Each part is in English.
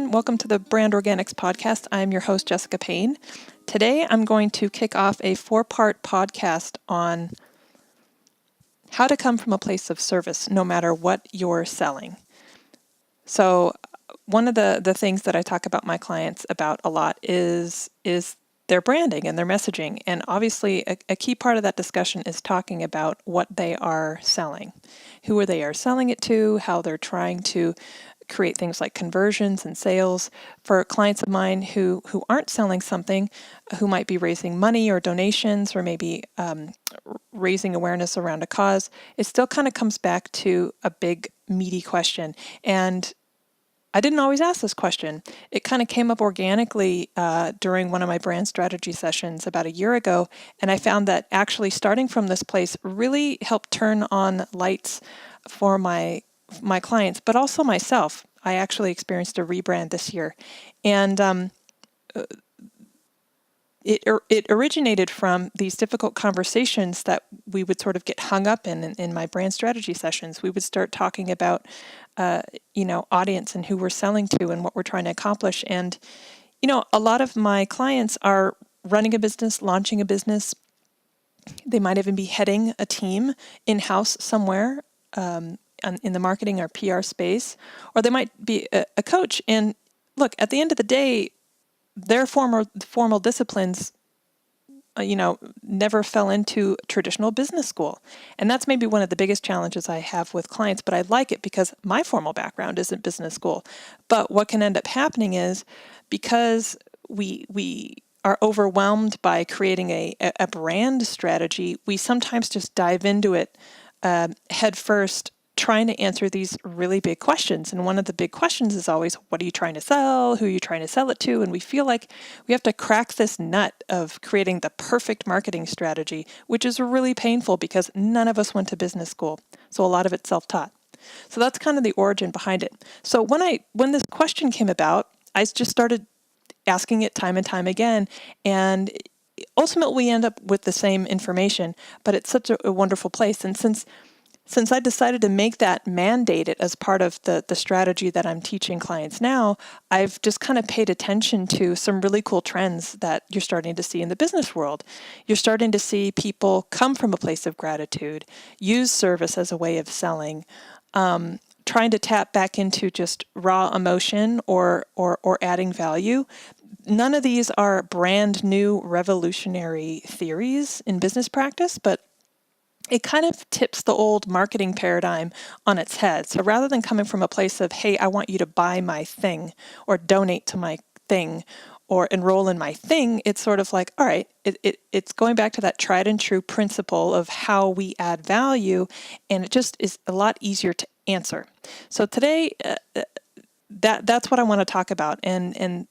everyone. Welcome to the Brand Organics podcast. I'm your host, Jessica Payne. Today, I'm going to kick off a 4-part podcast on how to come from a place of service, no matter what you're selling. So one of the things that I talk about my clients about a lot is their branding and their messaging. And obviously, a key part of that discussion is talking about what they are selling, who they are selling it to, how they're trying to create things like conversions and sales. For clients of mine who aren't selling something, who might be raising money or donations or maybe raising awareness around a cause, it still kind of comes back to a big, meaty question. And I didn't always ask this question. It kind of came up organically during one of my brand strategy sessions about a year ago, and I found that actually starting from this place really helped turn on lights for my clients, but also myself. I actually experienced a rebrand this year, and it originated from these difficult conversations that we would sort of get hung up in my brand strategy sessions. We would start talking about, audience and who we're selling to and what we're trying to accomplish. And, a lot of my clients are running a business, launching a business. They might even be heading a team in-house somewhere in the marketing or PR space, or they might be a coach. And look, at the end of the day, their formal disciplines, never fell into traditional business school. And that's maybe one of the biggest challenges I have with clients, but I like it because my formal background isn't business school. But what can end up happening is because we are overwhelmed by creating a brand strategy, we sometimes just dive into it head first, trying to answer these really big questions. And one of the big questions is always, what are you trying to sell? Who are you trying to sell it to? And we feel like we have to crack this nut of creating the perfect marketing strategy, which is really painful because none of us went to business school. So a lot of it's self-taught. So that's kind of the origin behind it. So when this question came about, I just started asking it time and time again. And ultimately we end up with the same information, but it's such a wonderful place. And since I decided to make that mandated as part of the strategy that I'm teaching clients now, I've just kind of paid attention to some really cool trends that you're starting to see in the business world. You're starting to see people come from a place of gratitude, use service as a way of selling, trying to tap back into just raw emotion or adding value. None of these are brand new revolutionary theories in business practice, but it kind of tips the old marketing paradigm on its head. So rather than coming from a place of, hey, I want you to buy my thing or donate to my thing or enroll in my thing, it's sort of like, all right, it's going back to that tried and true principle of how we add value, and it just is a lot easier to answer. So today, that's what I want to talk about, and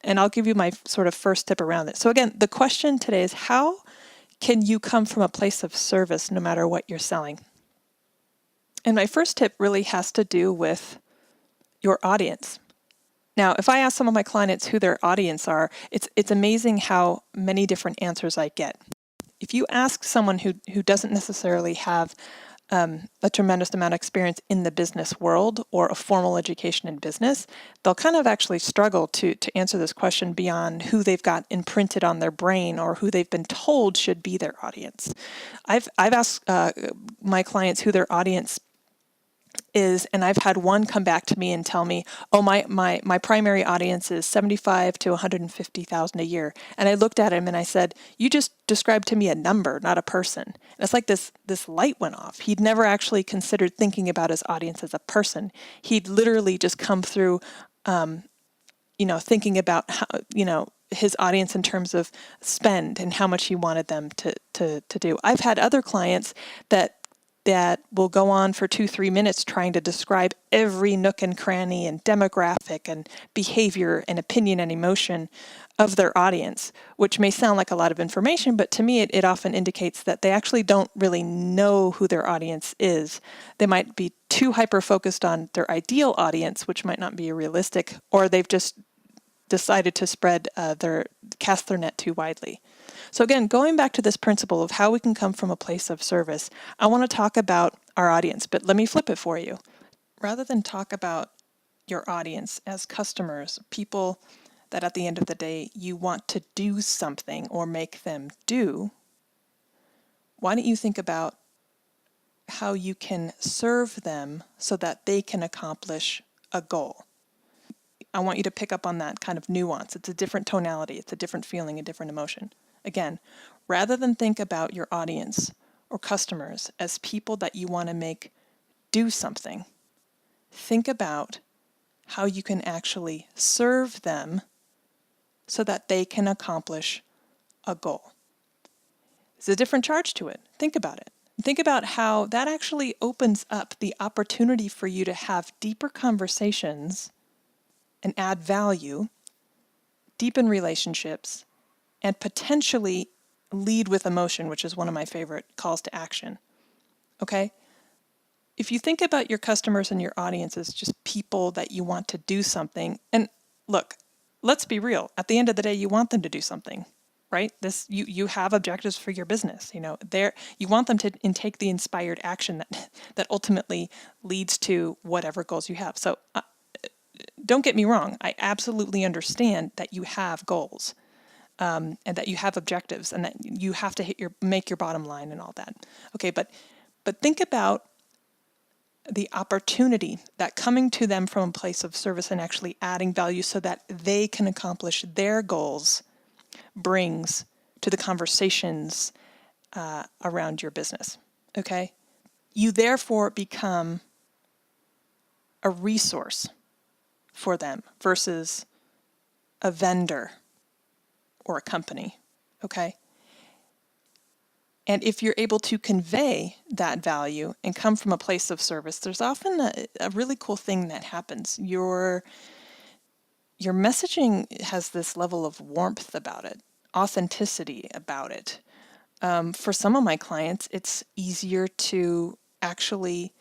I'll give you my sort of first tip around it. So again, the question today is, how can you come from a place of service no matter what you're selling? And my first tip really has to do with your audience. Now, if I ask some of my clients who their audience are, it's amazing how many different answers I get. If you ask someone who doesn't necessarily have a tremendous amount of experience in the business world or a formal education in business, they'll kind of actually struggle to answer this question beyond who they've got imprinted on their brain or who they've been told should be their audience. I've asked my clients who their audience is, and I've had one come back to me and tell me, oh, my primary audience is 75 to 150,000 a year. And I looked at him and I said, you just described to me a number, not a person. And it's like this light went off. He'd never actually considered thinking about his audience as a person. He'd literally just come through, thinking about how, his audience in terms of spend and how much he wanted them to do. I've had other clients that will go on for 2-3 minutes trying to describe every nook and cranny and demographic and behavior and opinion and emotion of their audience, which may sound like a lot of information, but to me it often indicates that they actually don't really know who their audience is. They might be too hyper-focused on their ideal audience, which might not be realistic, or they've just decided to cast their net too widely. So again, going back to this principle of how we can come from a place of service, I want to talk about our audience, but let me flip it for you. Rather than talk about your audience as customers, people that at the end of the day you want to do something or make them do, why don't you think about how you can serve them so that they can accomplish a goal? I want you to pick up on that kind of nuance. It's a different tonality, it's a different feeling, a different emotion. Again, rather than think about your audience or customers as people that you want to make do something, think about how you can actually serve them so that they can accomplish a goal. There's a different charge to it. Think about it. Think about how that actually opens up the opportunity for you to have deeper conversations and add value, deepen relationships, and potentially lead with emotion, which is one of my favorite calls to action. Okay? If you think about your customers and your audience as just people that you want to do something, and look, let's be real. At the end of the day, you want them to do something, right? You have objectives for your business. You want them to take the inspired action that ultimately leads to whatever goals you have. So don't get me wrong. I absolutely understand that you have goals. And that you have objectives, and that you have to make your bottom line and all that. Okay, but think about the opportunity that coming to them from a place of service and actually adding value so that they can accomplish their goals brings to the conversations around your business. Okay, you therefore become a resource for them versus a vendor or a company, okay? And if you're able to convey that value and come from a place of service, there's often a really cool thing that happens. Your messaging has this level of warmth about it, authenticity about it. For some of my clients, it's easier to actually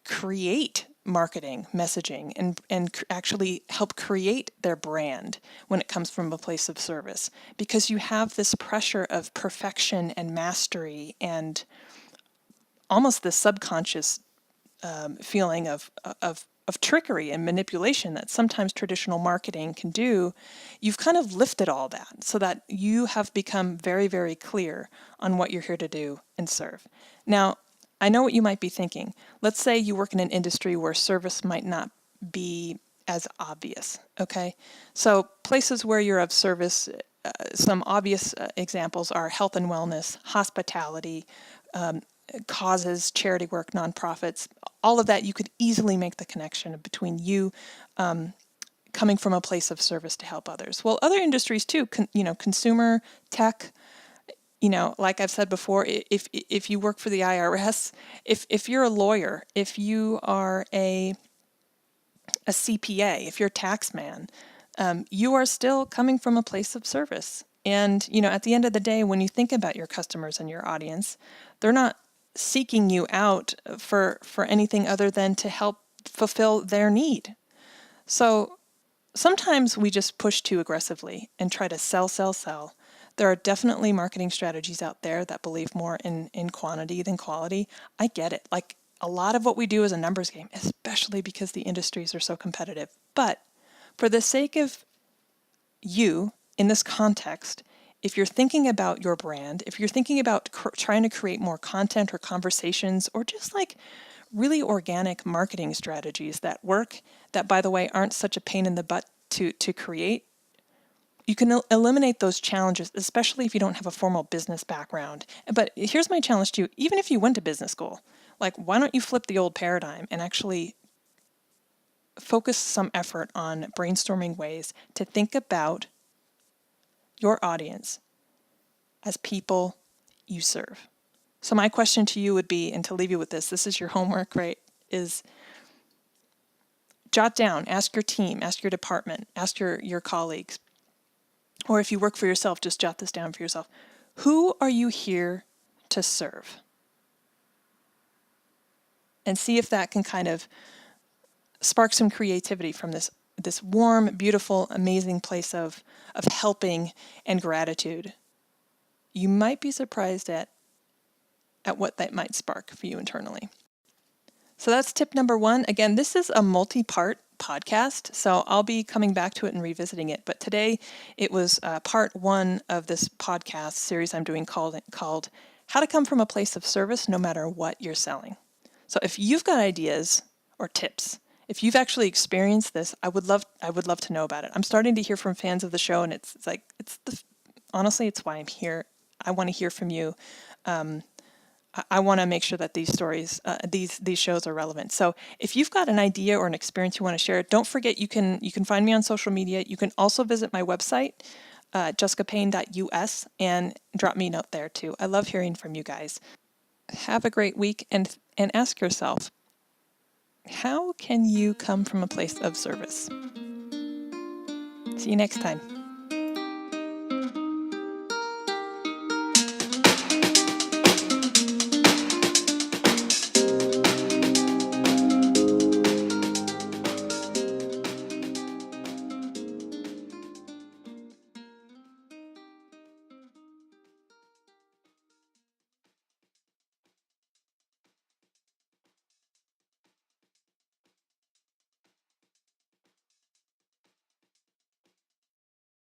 create marketing, messaging, and actually help create their brand when it comes from a place of service, because you have this pressure of perfection and mastery and almost this subconscious feeling of trickery and manipulation that sometimes traditional marketing can do. You've kind of lifted all that so that you have become very, very clear on what you're here to do and serve. Now, I know what you might be thinking. Let's say you work in an industry where service might not be as obvious, okay? So places where you're of service, some obvious examples are health and wellness, hospitality, causes, charity work, nonprofits, all of that. You could easily make the connection between you coming from a place of service to help others. Well, other industries too, consumer, tech, like I've said before, if you work for the IRS, if you're a lawyer, if you are a CPA, if you're a tax man, you are still coming from a place of service. And, at the end of the day, when you think about your customers and your audience, they're not seeking you out for anything other than to help fulfill their need. So sometimes we just push too aggressively and try to sell. There are definitely marketing strategies out there that believe more in quantity than quality. I get it. Like, a lot of what we do is a numbers game, especially because the industries are so competitive. But for the sake of you in this context, if you're thinking about your brand, if you're thinking about trying to create more content or conversations or just like really organic marketing strategies that work, that, by the way, aren't such a pain in the butt to create, you can eliminate those challenges, especially if you don't have a formal business background. But here's my challenge to you. Even if you went to business school, like, why don't you flip the old paradigm and actually focus some effort on brainstorming ways to think about your audience as people you serve. So my question to you would be, and to leave you with this is your homework, right, is jot down, ask your team, ask your department, ask your colleagues, or if you work for yourself, just jot this down for yourself. Who are you here to serve? And see if that can kind of spark some creativity from this warm, beautiful, amazing place of helping and gratitude. You might be surprised at what that might spark for you internally. So that's tip number one. Again, this is a multi-part podcast, so I'll be coming back to it and revisiting it. But today it was part one of this podcast series I'm doing called How to Come from a Place of Service No Matter What You're Selling. So if you've got ideas or tips, if you've actually experienced this, I would love to know about it. I'm starting to hear from fans of the show, and honestly, it's why I'm here. I want to hear from you. I want to make sure that these stories, these shows are relevant. So if you've got an idea or an experience you want to share, don't forget you can find me on social media. You can also visit my website, jessicapayne.us, and drop me a note there too. I love hearing from you guys. Have a great week, and ask yourself, how can you come from a place of service? See you next time.